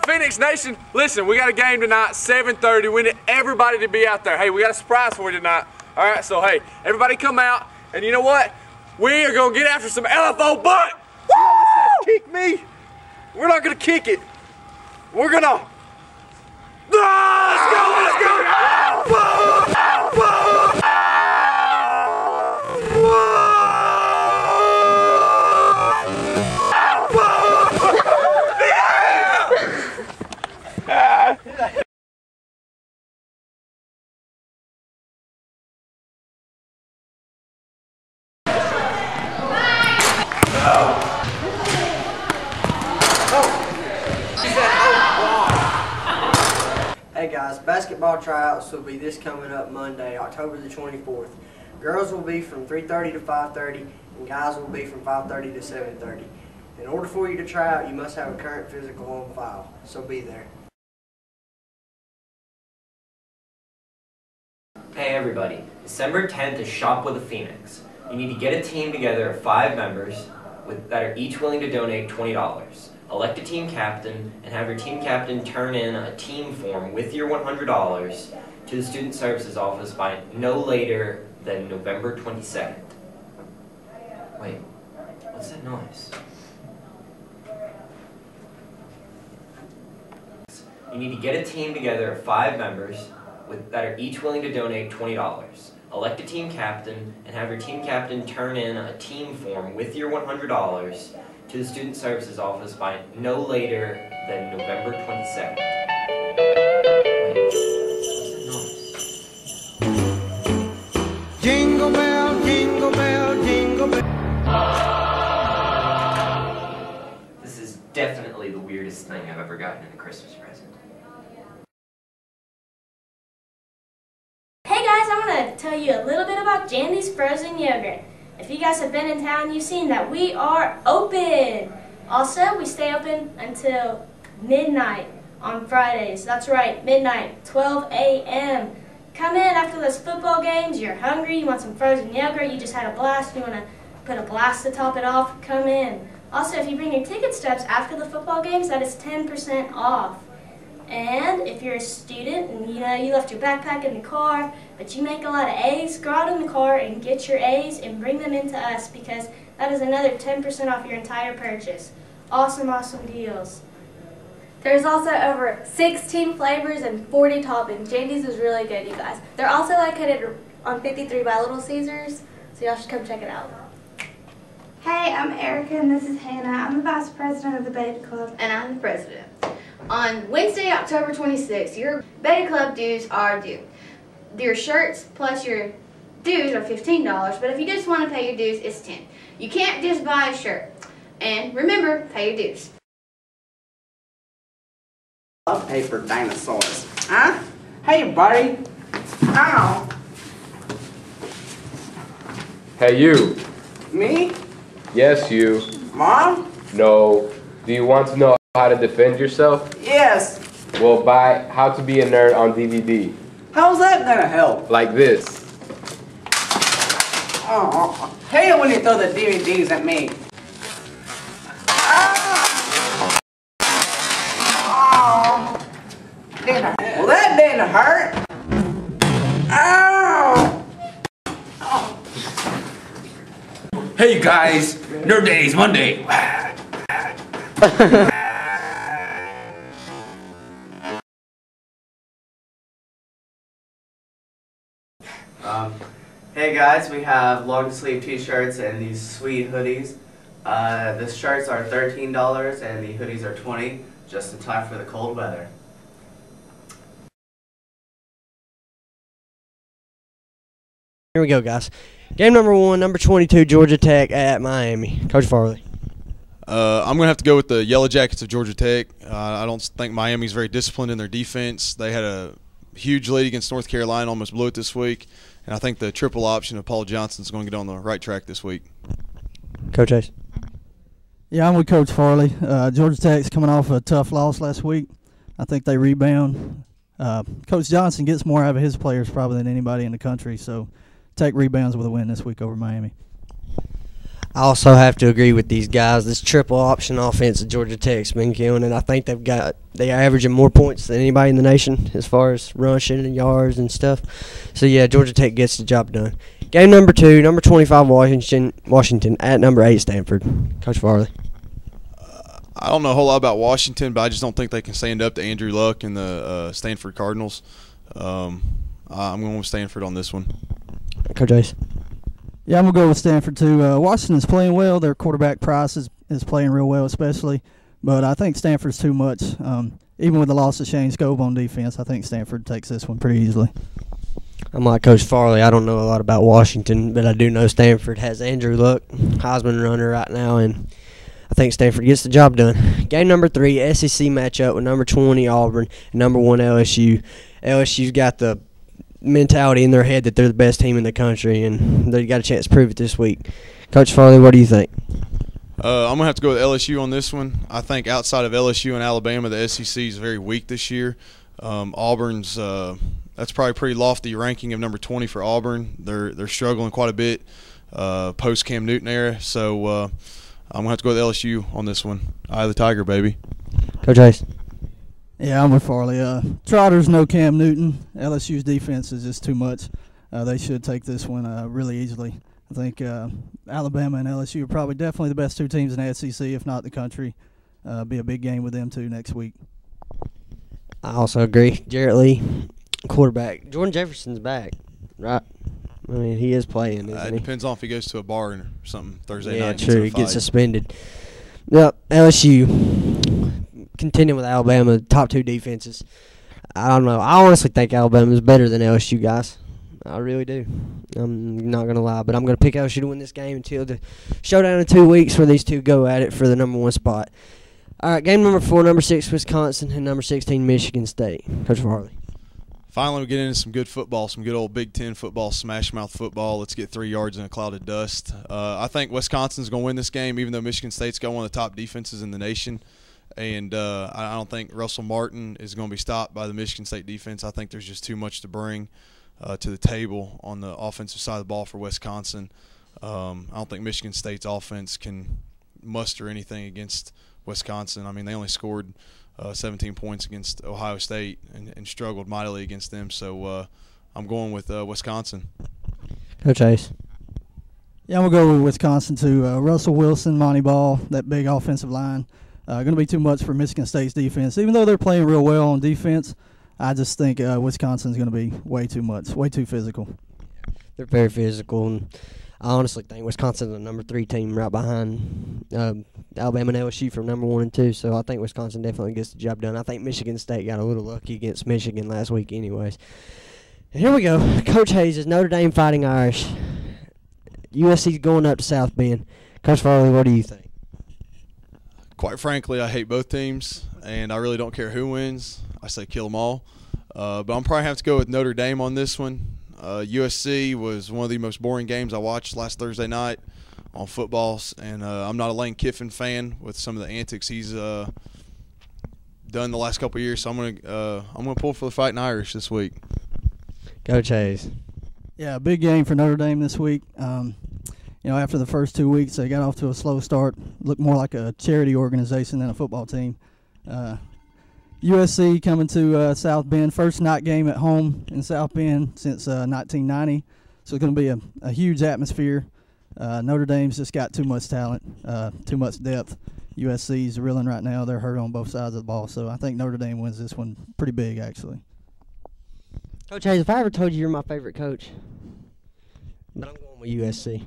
Phoenix Nation, listen, we got a game tonight, 7:30. We need everybody to be out there. Hey, we got a surprise for you tonight. All right, so hey, everybody come out, and you know what? We are gonna get after some LFO butt. Woo! Kick me. We're not gonna kick it. We're gonna. Let's go! Let's go! Hey guys, basketball tryouts will be this coming up Monday, October the 24th. Girls will be from 3:30 to 5:30 and guys will be from 5:30 to 7:30. In order for you to try out, you must have a current physical on file, so be there. Hey everybody, December 10th is Shop with a Phoenix. You need to get a team together of 5 members that are each willing to donate $20. Elect a team captain and have your team captain turn in a team form with your $100 to the Student Services Office by no later than November 22nd. Wait, what's that noise? You need to get a team together of 5 members that are each willing to donate $20. Elect a team captain and have your team captain turn in a team form with your $100 to the Student Services Office by no later than November 22nd. Wait, what's that noise? Jingle bell, jingle bell, jingle bell. This is definitely the weirdest thing I've ever gotten in a Christmas present. Hey guys, I want to tell you a little bit about Jandy's Frozen Yogurt. If you guys have been in town, you've seen that we are open. Also, we stay open until midnight on Fridays. That's right, midnight, 12 a.m. Come in after those football games, you're hungry, you want some frozen yogurt, you just had a blast, you want to put a blast to top it off, come in. Also, if you bring your ticket stubs after the football games, that is 10% off. And if you're a student and you left your backpack in the car, but you make a lot of A's, go out in the car and get your A's and bring them into us because that is another 10% off your entire purchase. Awesome, awesome deals. There's also over 16 flavors and 40 toppings. Jandy's is really good, you guys. They're also located on 53 by Little Caesars, so y'all should come check it out. Hey, I'm Erica and this is Hannah. I'm the Vice President of the Beta Club. And I'm the President. On Wednesday, October 26th, your Beta Club dues are due. Your shirts plus your dues are $15, but if you just want to pay your dues, it's $10. You can't just buy a shirt. And remember, pay your dues. Love paper dinosaurs. Huh? Hey, buddy. Ow. Hey, you. Me? Yes, you. Mom? No. Do you want to know how to defend yourself? Yes. Well, buy How to Be a Nerd on DVD. How's that gonna help? Like this. Oh, hate it when you throw the DVDs at me. Oh. Well, that didn't hurt. Ow. Hey you guys, Nerd Days Monday. Hey guys, we have long sleeve t-shirts and these sweet hoodies. The shirts are $13 and the hoodies are $20, just in time for the cold weather. Here we go, guys. Game number 1, number 22, Georgia Tech at Miami. Coach Farley. I'm going to have to go with the Yellow Jackets of Georgia Tech. I don't think Miami's very disciplined in their defense. They had a huge lead against North Carolina, almost blew it this week. And I think the triple option of Paul Johnson is going to get on the right track this week. Coach Ace. Yeah, I'm with Coach Farley. Georgia Tech's coming off a tough loss last week. I think they rebound. Coach Johnson gets more out of his players probably than anybody in the country, so Tech rebounds with a win this week over Miami. I also have to agree with these guys. This triple option offense at Georgia Tech's been killing it. I think they are averaging more points than anybody in the nation as far as rushing and yards and stuff. So yeah, Georgia Tech gets the job done. Game number 2, number 25 Washington at number 8 Stanford. Coach Farley. I don't know a whole lot about Washington, but I just don't think they can stand up to Andrew Luck and the Stanford Cardinals. I'm going with Stanford on this one. Coach Ace. Yeah, I'm going to go with Stanford, too. Washington's playing well. Their quarterback, Price, is playing real well, especially. But I think Stanford's too much. Even with the loss of Shane Scobe on defense, I think Stanford takes this one pretty easily. I'm like Coach Farley. I don't know a lot about Washington, but I do know Stanford has Andrew Luck, Heisman runner right now, and I think Stanford gets the job done. Game number 3, SEC matchup with number 20 Auburn and number 1 LSU. LSU's got the mentality in their head that they're the best team in the country, and they got a chance to prove it this week. Coach Farley, what do you think? I'm going to have to go with LSU on this one. I think outside of LSU and Alabama, the SEC is very weak this year. Auburn's that's probably a pretty lofty ranking of number 20 for Auburn. They're struggling quite a bit post Cam Newton era. So I'm going to have to go with LSU on this one. Eye of the Tiger, baby. Coach Ace. Yeah, I'm with Farley. Trotter's no Cam Newton. LSU's defense is just too much. They should take this one really easily. I think Alabama and LSU are probably definitely the best 2 teams in the SEC, if not the country. Be a big game with them, too, next week. I also agree. Jarrett Lee, quarterback. Jordan Jefferson's back, right? I mean, he is playing, isn't It he? depends on if he goes to a bar or something Thursday night. Yeah, true. He gets suspended. Yep, LSU contending with Alabama, top 2 defenses. I don't know. I honestly think Alabama is better than LSU, guys. I really do. I'm not going to lie, but I'm going to pick LSU to win this game until the showdown in 2 weeks where these two go at it for the number 1 spot. All right, game number 4, number 6 Wisconsin and number 16 Michigan State. Coach Farley. Finally, we get into some good football, some good old Big Ten football, smash mouth football. Let's get 3 yards in a cloud of dust. I think Wisconsin's going to win this game, even though Michigan State's got one of the top defenses in the nation. And I don't think Russell Martin is going to be stopped by the Michigan State defense. I think there's just too much to bring to the table on the offensive side of the ball for Wisconsin. I don't think Michigan State's offense can muster anything against Wisconsin. I mean, they only scored 17 points against Ohio State and struggled mightily against them. So I'm going with Wisconsin. Coach Ace. Yeah, I'm going to go with Wisconsin too. Russell Wilson, Monty Ball, that big offensive line. Going to be too much for Michigan State's defense. Even though they're playing real well on defense, I just think Wisconsin's going to be way too much, way too physical. They're very physical, and I honestly think Wisconsin's the number 3 team right behind Alabama and LSU from number 1 and 2, so I think Wisconsin definitely gets the job done. I think Michigan State got a little lucky against Michigan last week anyways. And here we go. Coach Hayes is Notre Dame Fighting Irish. USC's going up to South Bend. Coach Farley, what do you think? Quite frankly, I hate both teams, and I really don't care who wins. I say kill them all. But I'm probably have to go with Notre Dame on this one. USC was one of the most boring games I watched last Thursday night on footballs, and I'm not a Lane Kiffin fan with some of the antics he's done the last couple of years. So I'm gonna pull for the Fighting Irish this week. Coach Hayes. Yeah, big game for Notre Dame this week. After the first 2 weeks, they got off to a slow start. Looked more like a charity organization than a football team. USC coming to South Bend, first night game at home in South Bend since 1990. So it's going to be a huge atmosphere. Notre Dame's just got too much talent, too much depth. USC's reeling right now. They're hurt on both sides of the ball. So I think Notre Dame wins this one pretty big, actually. Coach Hayes, if I ever told you you're my favorite coach, but I'm going with USC.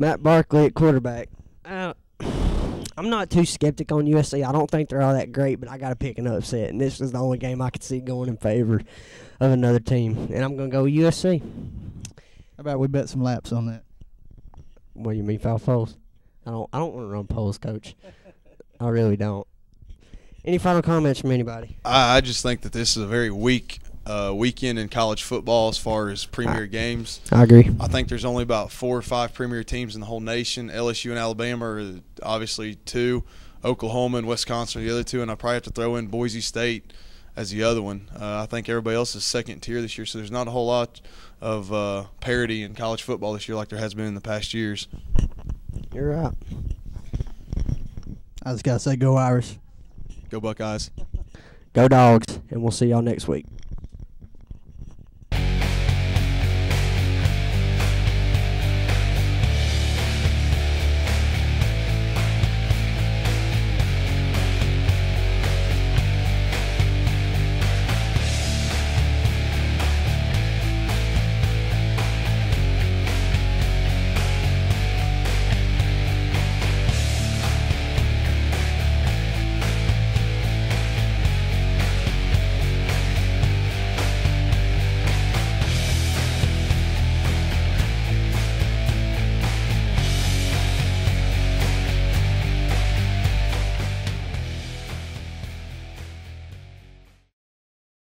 Matt Barkley at quarterback. I'm not too skeptic on USC. I don't think they're all that great, but I got to pick an upset, and this is the only game I could see going in favor of another team, and I'm going to go with USC. How about we bet some laps on that? What do you mean, foul poles? I don't want to run poles, Coach. I really don't. Any final comments from anybody? I just think that this is a very weak weekend in college football as far as premier games. I agree. I think there's only about 4 or 5 premier teams in the whole nation. LSU and Alabama are obviously 2. Oklahoma and Wisconsin are the other 2, and I probably have to throw in Boise State as the other one. I think everybody else is second tier this year, so there's not a whole lot of parity in college football this year like there has been in the past years. You're right. I just got to say, go Irish. Go Buckeyes. Go Dogs, and we'll see y'all next week.